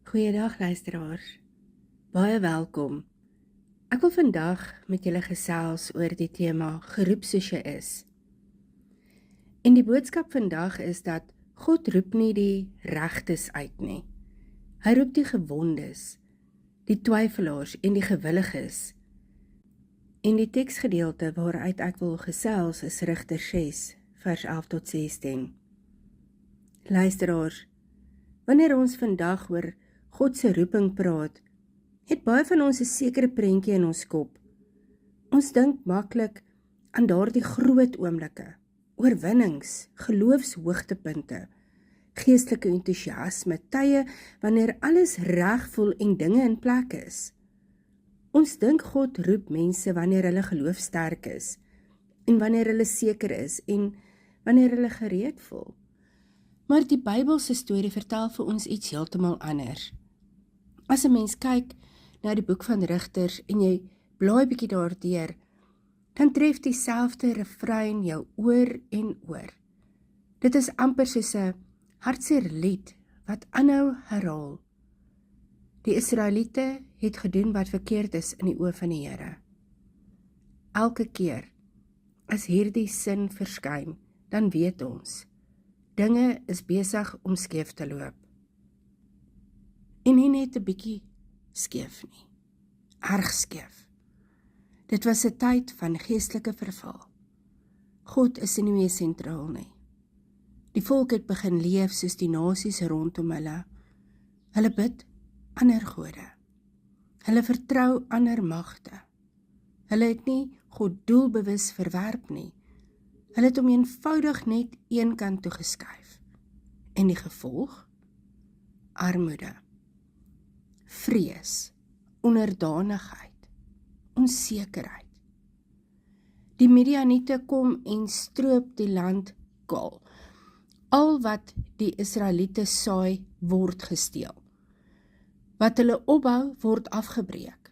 Goeiedag luisteraars, baie welkom. Ek wil vandag met julle gesels oor die tema geroep soos jy is. En die boodskap vandag is dat God roep nie die regtes uit nie. Hy roep die gewondes, die twyfelaars en die gewilliges. En die teksgedeelte waaruit ek wil gesels is Rigter 6, vers 11 tot 16. Luisteraars, wanneer ons vandag oor God se roeping praat, het baie van ons 'n sekere prentjie in ons kop. Ons dink maklik aan daardie groot oomblikke, oorwinnings, geloofshoogtepunte, geestelike entoesiasme, tye wanneer alles reg voel en dinge in plek is. Ons dink God roep mense wanneer hulle geloof sterk is, en wanneer hulle seker is, en wanneer hulle gereed voel. Maar die Bybelse storie vertel vir ons iets heeltemal anders. As 'n mens kyk na die boek van Rigters en jy blaai bietjie daardeur, dan tref dieselfde refrein jou oor en oor. Dit is amper soos 'n hartseer lied wat aanhou herhaal. Die Israeliete het gedoen wat verkeerd is in die oë van die Here. Elke keer as hierdie sin verskyn, dan weet ons, dinge is besig om skeef te loop. En nie net 'n bietjie skeef nie, erg skeef. Dit was 'n tyd van geestelike verval. God is nie meer sentraal nie. Die volk het begin leef soos die nasies rondom hulle. Hulle bid ander gode. Hulle vertrou ander magte. Hulle het nie God doelbewus verwerp nie. Hulle het hom eenvoudig net een kant toe geskuif. En die gevolg? Armoede, vrees, onderdanigheid, onsekerheid. Die Midianiete kom en stroop die land kaal. Al wat die Israeliete saai, word gesteel. Wat hulle opbou, word afgebreek.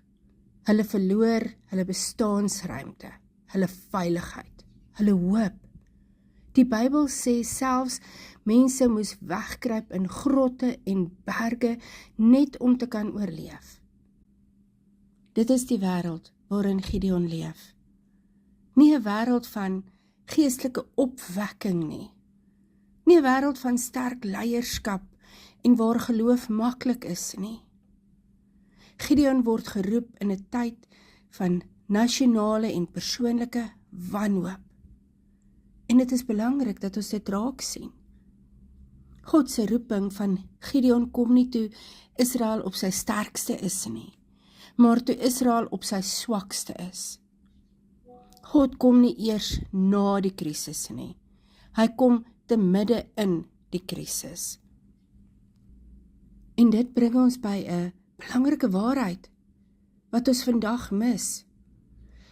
Hulle verloor hulle bestaansruimte, hulle veiligheid, hulle hoop. Die Bybel sê selfs mense moes wegkruip in grotte en berge net om te kan oorleef. Dit is die wêreld waarin Gideon leef. Nie 'n wêreld van geestelike opwekking nie. Nie 'n wêreld van sterk leierskap en waar geloof maklik is nie. Gideon word geroep in 'n tyd van nasionale en persoonlike wanhoop. En dit is belangrik dat ons dit raak sien. God se roeping van Gideon kom nie toe Israel op sy sterkste is nie, maar toe Israel op sy swakste is. God kom nie eers na die krisis nie. Hy kom te midde in die krisis. En dit bring ons by 'n belangrike waarheid wat ons vandag mis.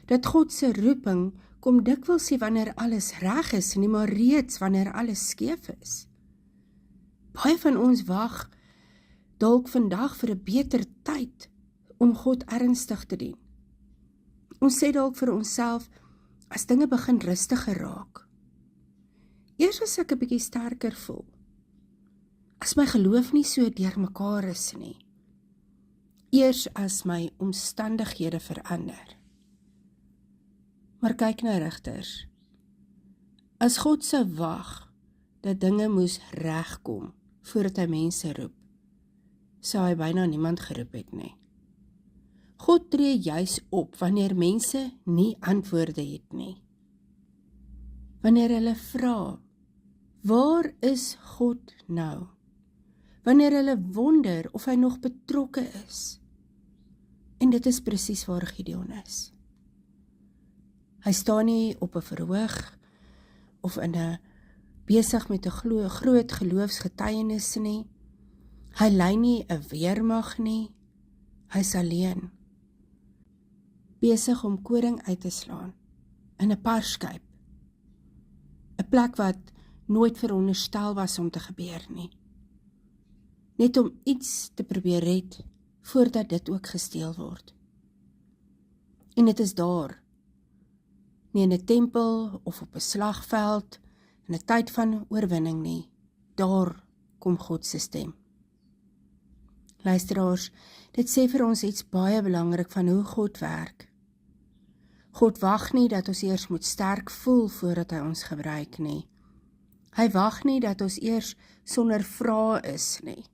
Dat God se roeping kom dikwels nie wanneer alles reg is nie, maar reeds wanneer alles skeef is. Baie van ons wag dalk vandag vir 'n beter tyd om God ernstig te dien. Ons sê dalk vir onsself, as dinge begin rustiger raak. Eers as ek 'n bietjie sterker voel. As my geloof nie so deurmekaar is nie. Eers as my omstandighede verander. Maar kyk na Rigters. As God sou wag dat dinge moes regkom voordat hy mense roep, sou hy byna niemand geroep het nie. God tree juis op wanneer mense nie antwoorde het nie. Wanneer hulle vra, waar is God nou? Wanneer hulle wonder of hy nog betrokke is. En dit is presies waar Gideon is. Hy staan nie op 'n verhoog of besig met 'n groot geloofsgetuienis nie. Hy lei nie 'n weermag nie. Hy's alleen. Besig om koring uit te slaan in 'n parskyp. 'n plek wat nooit veronderstel was om te gebeur nie. Net om iets te probeer red voordat dit ook gesteel word. En dit is daar, nie in 'n tempel of op 'n slagveld, in 'n tyd van oorwinning nie. Daar kom God se stem. Luisteraars, dit sê vir ons iets baie belangrik van hoe God werk. God wag nie dat ons eers moet sterk voel voordat hy ons gebruik nie. Hy wag nie dat ons eers sonder vrae is nie.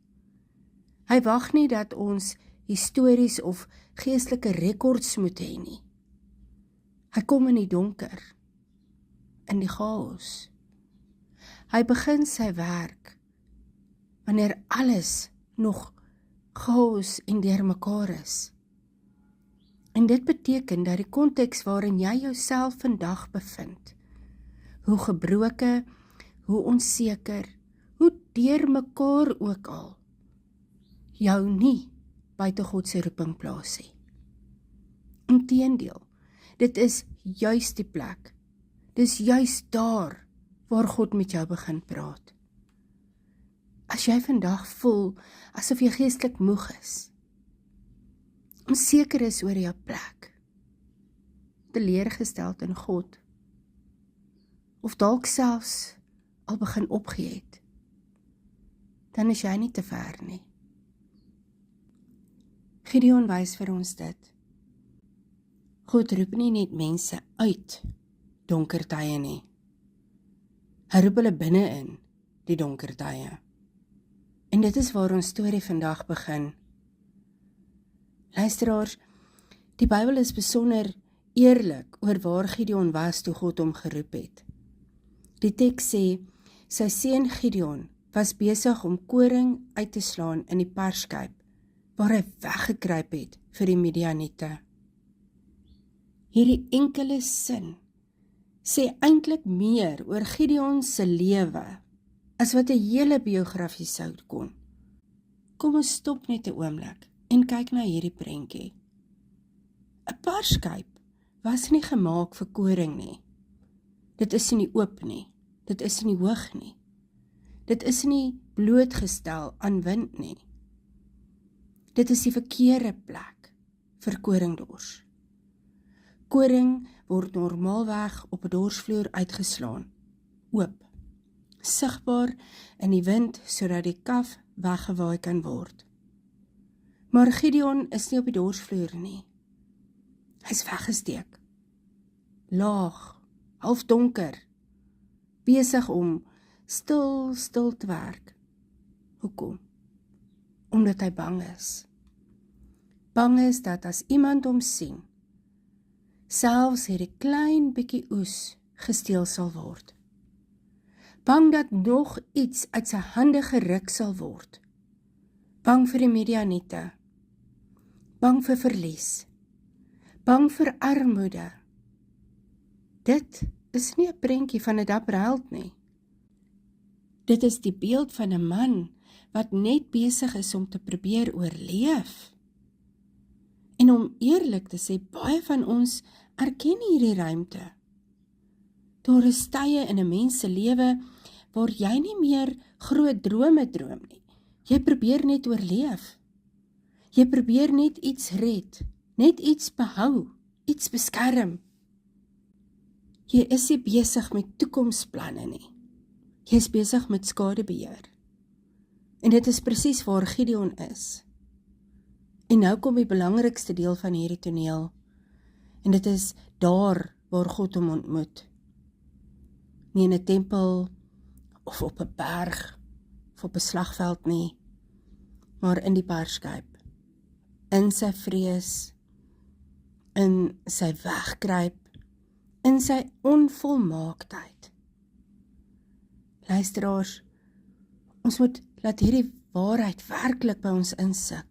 Hy wag nie dat ons histories of geestelike rekords moet hê nie. Hy kom in die donker, in die chaos. Hy begin sy werk wanneer alles nog chaos en deurmekaar is. En dit beteken dat die konteks waarin jy jouself vandag bevind, hoe gebroke, hoe onseker, hoe deurmekaar ook al, jou nie buite God se roeping plaas nie. Inteendeel, dit is juis die plek, dis juis daar waar God met jou begin praat. As jy vandag voel asof jy geestelik moeg is, onseker is oor jou plek, teleurgesteld in God, of dalk selfs al begin opgee het, dan is jy nie te ver nie. Gideon wys vir ons dit. God roep nie net mense uit donker tye nie. Hy roep hulle binne in die donker tye. En dit is waar ons storie vandag begin. Luisteraars, die Bybel is besonder eerlik oor waar Gideon was toe God hom geroep het. Die teks sê, sy seun Gideon was besig om koring uit te slaan in die parskyp, waar hy weggekruip het vir die Midianiete. Hierdie enkele sin sê eintlik meer oor Gideon se lewe as wat 'n hele biografie sou kon. Kom ons stop net 'n oomblik en kyk na hierdie prentjie. 'n Parskyp was nie gemaak vir koring nie. Dit is nie oop nie. Dit is nie hoog nie. Dit is nie blootgestel aan wind nie. Dit is die verkeerde plek vir koringdors. Koring word normaalweg op 'n dorsvloer uitgeslaan, oop, sigbaar in die wind sodat die kaf weggewaai kan word. Maar Gideon is nie op die dorsvloer nie. Hy's weggesteek, laag, half donker, besig om stil te werk. Hoekom? Omdat hy bang is. Bang is dat as iemand hom sien, selfs hierdie klein bietjie oes gesteel sal word. Bang dat nog iets uit sy hande geruk sal word. Bang vir die Midianiete. Bang vir verlies. Bang vir armoede. Dit is nie 'n prentjie van 'n dapper held nie. Dit is die beeld van 'n man wat net besig is om te probeer oorleef. En om eerlik te sê, baie van ons erken hierdie ruimte. Daar is tye in 'n mens se lewe waar jy nie meer groot drome droom nie. Jy probeer net oorleef. Jy probeer net iets red, net iets behou, iets beskerm. Jy is nie besig met toekomsplanne nie. Jy is besig met skadebeheer. En dit is presies waar Gideon is. En nou kom die belangrikste deel van hierdie toneel. En dit is daar waar God hom ontmoet. Nie in 'n tempel, of op 'n berg, of op 'n slagveld nie, maar in die parskyp. In sy vrees, in sy wegkruip, in sy onvolmaaktheid. Luisteraars, ons moet laat hierdie waarheid werklik by ons insik.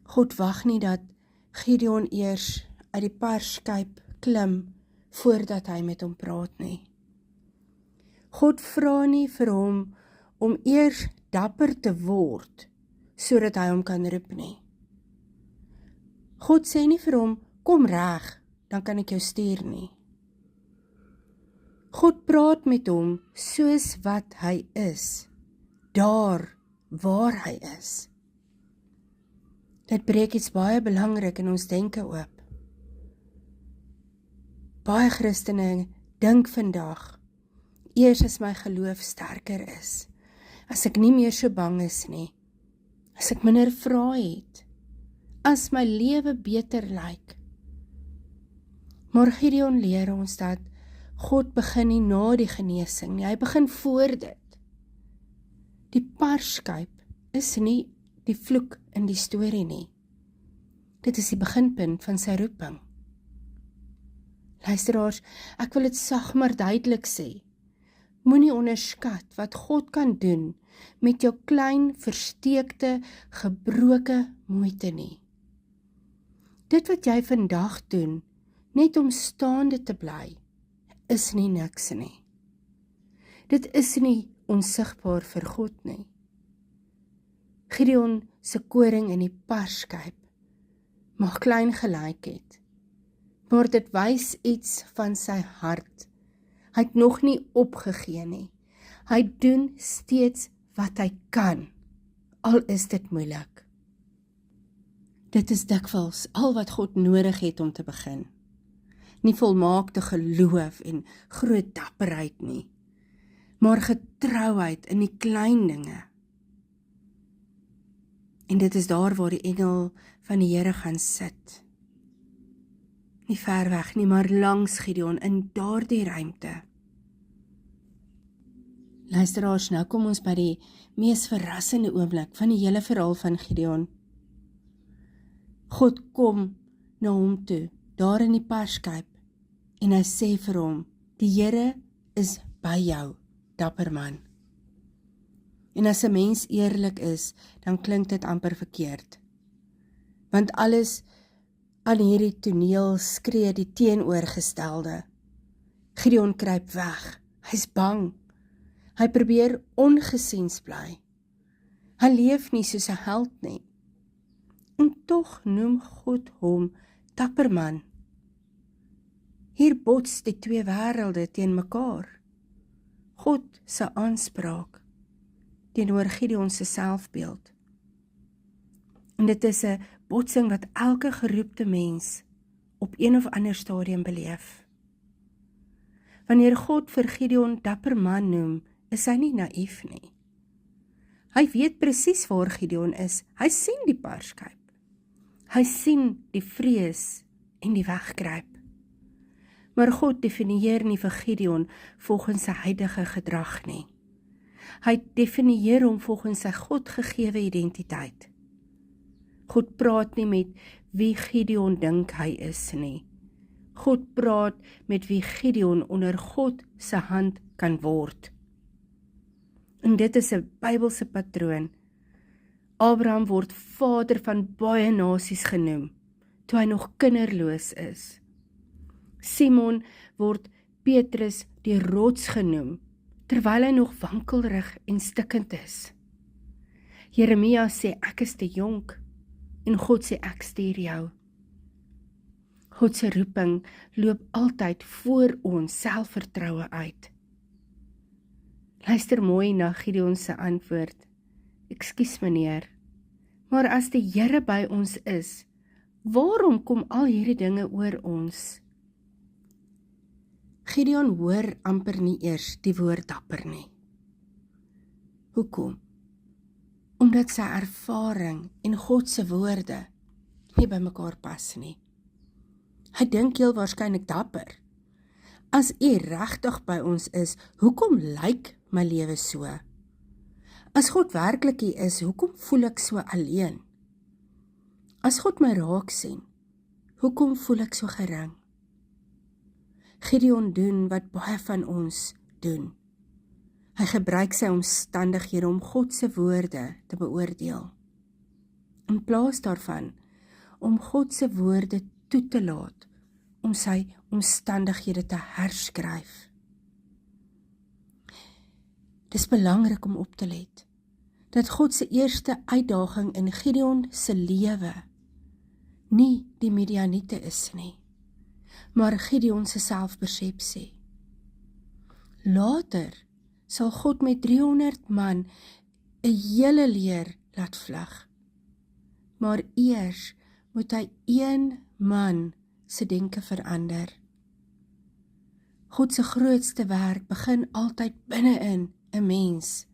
God wag nie dat Gideon eers uit die parskyp klim voordat hy met hom praat nie. God vra nie vir hom om eers dapper te word sodat hy hom kan roep nie. God sê nie vir hom, kom reg, dan kan ek jou stuur nie. God praat met hom soos wat hy is, daar waar hy is. Dit breek iets baie belangrik in ons denke oop. Baie Christene dink vandag, eers as my geloof sterker is, as ek nie meer so bang is nie, as ek minder vrae het, as my lewe beter lyk. Maar Gideon leer ons dat God begin nie na die genesing nie, hy begin voor dit. Die parskyp is nie die vloek in die storie nie. Dit is die beginpunt van sy roeping. Luisteraars, ek wil dit sag maar duidelik sê. Moenie onderskat wat God kan doen met jou klein, versteekte, gebroke moeite nie. Dit wat jy vandag doen, net om staande te bly, is nie niks nie. Dit is nie onsigbaar vir God nie. Gideon se koring in die parskyp mag klein gelyk het, maar dit wys iets van sy hart. Hy het nog nie opgegee nie. Hy doen steeds wat hy kan, al is dit moeilik. Dit is dikwels al wat God nodig het om te begin. Nie volmaakte geloof en groot dapperheid nie, maar getrouheid in die klein dinge. En dit is daar waar die engel van die Here gaan sit. Nie ver weg nie, maar langs Gideon in daardie ruimte. Luisteraars, nou kom ons by die mees verrassende oomblik van die hele verhaal van Gideon. God kom na hom toe, daar in die parskyp, en hy sê vir hom, die Here is by jou, dapper man. En as 'n mens eerlik is, dan klink dit amper verkeerd. Want alles aan hierdie toneel skree die teenoorgestelde. Gideon kruip weg, hy's bang. Hy probeer ongesiens bly. Hy leef nie soos 'n held nie. En tog noem God hom dapper man. Hier bots die twee wêrelde teen mekaar. God se aanspraak teenoor Gideon se selfbeeld. En dit is 'n botsing wat elke geroepte mens op een of ander stadium beleef. Wanneer God vir Gideon dapper man noem, is hy nie naïef nie. Hy weet presies waar Gideon is. Hy sien die parskyp. Hy sien die vrees en die wegkruip. Maar God definieer nie vir Gideon volgens sy huidige gedrag nie. Hy definieer hom volgens sy Godgegewe identiteit. God praat nie met wie Gideon dink hy is nie. God praat met wie Gideon onder God se hand kan word. En dit is 'n Bybelse patroon. Abraham word vader van baie nasies genoem, toe hy nog kinderloos is. Simon word Petrus die rots genoem, terwyl hy nog wankelrig en stikkend is. Jeremia sê ek is te jonk, en God sê ek stuur jou. God se roeping loop altyd voor ons selfvertroue uit. Luister mooi na Gideon se antwoord. Ekskuus meneer, maar as die Here by ons is, waarom kom al hierdie dinge oor ons? Gideon hoor amper nie eers die woord dapper nie. Hoekom? Omdat sy ervaring en God se woorde nie by mekaar pas nie. Hy dink heel waarskynlik dapper. As U regtig by ons is, hoekom lyk my lewe so? As God werklik hier is, hoekom voel ek so alleen? As God my raak sien, hoekom voel ek so gering? Gideon doen wat baie van ons doen. Hy gebruik sy omstandighede om God se woorde te beoordeel. In plaas daarvan om God se woorde toe te laat om sy omstandighede te herskryf. Dis belangrik om op te let dat God se eerste uitdaging in Gideon se lewe nie die Midianiete is nie, maar Gideon se selfpersepsie. Later sal God met 300 man 'n hele leer laat vlug. Maar eers moet hy een man se denke verander. God se grootste werk begin altyd binne-in 'n mens.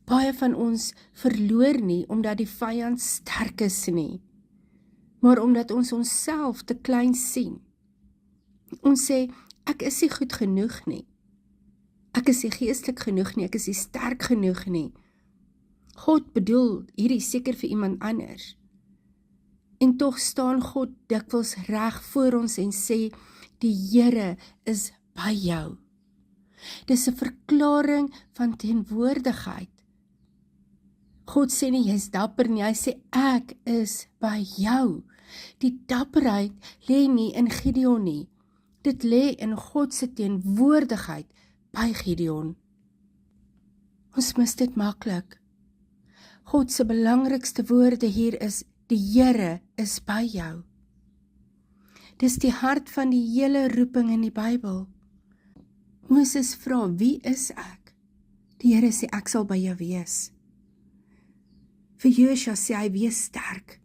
Baie van ons verloor nie omdat die vyand sterk is nie, maar omdat ons onsself te klein sien. Ons sê, ek is nie goed genoeg nie. Ek is nie geestelik genoeg nie, ek is nie sterk genoeg nie. God bedoel hierdie seker vir iemand anders. En tog staan God dikwels reg voor ons en sê, die Here is by jou. Dis 'n verklaring van teenwoordigheid. God sê nie, jy's dapper nie, hy sê, ek is by jou. Die dapperheid lê nie in Gideon nie. Dit lê in God se teenwoordigheid by Gideon. Ons mis dit maklik. God se belangrikste woorde hier is, die Here is by jou. Dis die hart van die hele roeping in die Bybel. Moses vra, wie is ek? Die Here sê, ek sal by jou wees. Vir Joshua sê hy, wees sterk.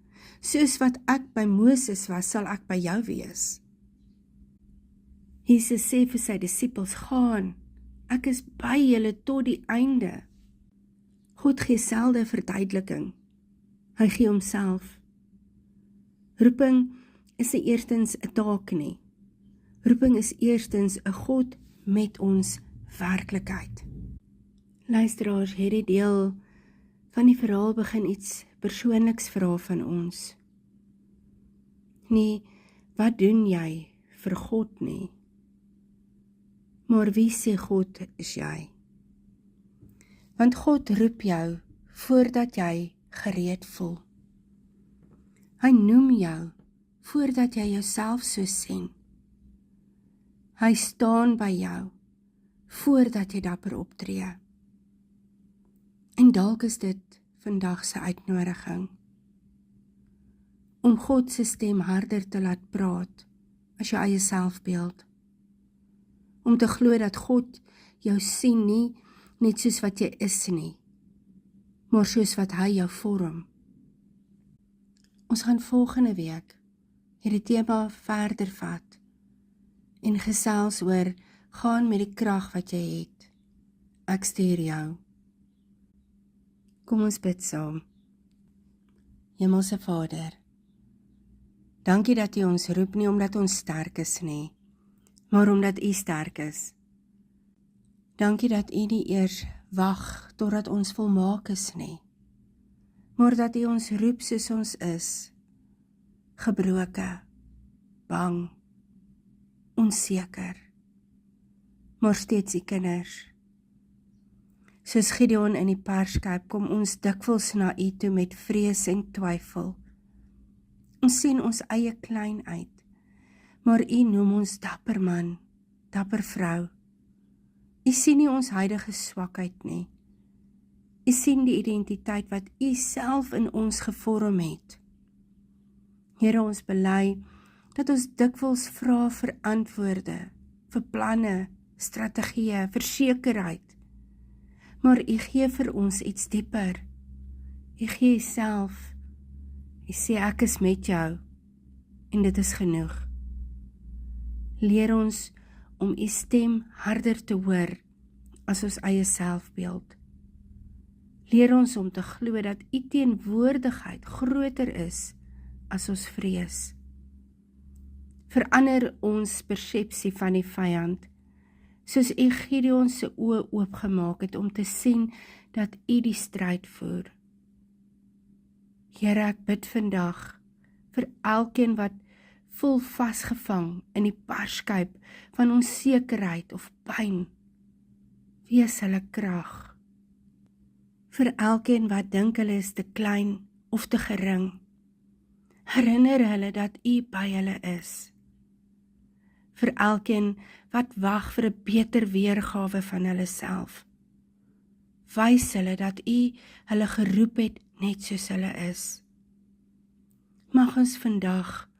Soos wat ek by Moses was, sal ek by jou wees. Jesus sê vir sy disippels, gaan, ek is by julle tot die einde. God gee selde verduideliking. Hy gee homself. Roeping is nie eerstens 'n taak nie. Roeping is eerstens 'n God met ons werklikheid. Luisteraars, hierdie deel van die verhaal begin iets persoonliks vra van ons. Nie, wat doen jy vir God nie? Maar wie sê God is jy? Want God roep jou voordat jy gereed voel. Hy noem jou voordat jy jouself so sien. Hy staan by jou voordat jy dapper optree. En dalk is dit vandag se uitnodiging om God se stem harder te laat praat as jou eie selfbeeld. Om te glo dat God jou sien nie net soos wat jy is nie, maar soos wat hy jou vorm. Ons gaan volgende week hierdie tema verder vat en gesels oor, gaan met die krag wat jy het. Ek stuur jou. Kom ons bid saam. Hemelse Vader, dankie dat U ons roep nie omdat ons sterk is nie, maar omdat U sterk is. Dankie dat U nie eers wag totdat ons volmaak is nie, maar dat U ons roep soos ons is, gebroke, bang, onseker, maar steeds die kinders. Soos Gideon in die perskuip kom ons dikwels na U toe met vrees en twyfel. Ons sien ons eie klein uit, maar U noem ons dapper man, dapper vrou. U sien nie ons huidige swakheid nie. U sien die identiteit wat U self in ons gevorm het. Here, ons bely dat ons dikwels vra vir antwoorde, vir planne, strategieë, vir sekerheid. Maar U gee vir ons iets dieper. U gee Uself. U sê ek is met jou en dit is genoeg. Leer ons om U stem harder te hoor as ons eie selfbeeld. Leer ons om te glo dat U teenwoordigheid groter is as ons vrees. Verander ons persepsie van die vyand, soos U Gideon se oë oopgemaak het om te sien dat U die stryd voer. Here, ek bid vandag vir elkeen wat voel vasgevang in die perskuip van onsekerheid of pyn. Wees hulle krag. Vir elkeen wat dink hulle is te klein of te gering, herinner hulle dat U by hulle is. Vir elkeen wat wag vir 'n beter weergawe van hulle self, wys hulle dat U hulle geroep het net soos hulle is. Mag ons vandag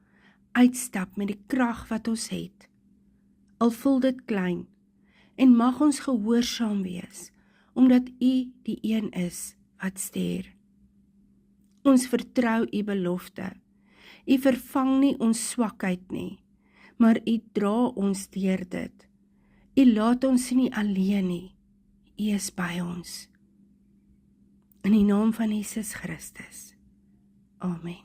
uitstap met die krag wat ons het, al voel dit klein, en mag ons gehoorsaam wees, omdat U die een is wat stuur. Ons vertrou U belofte. U vervang nie ons swakheid nie, maar U dra ons deur dit. U laat ons nie alleen nie. U is by ons. In die naam van Jesus Christus. Amen.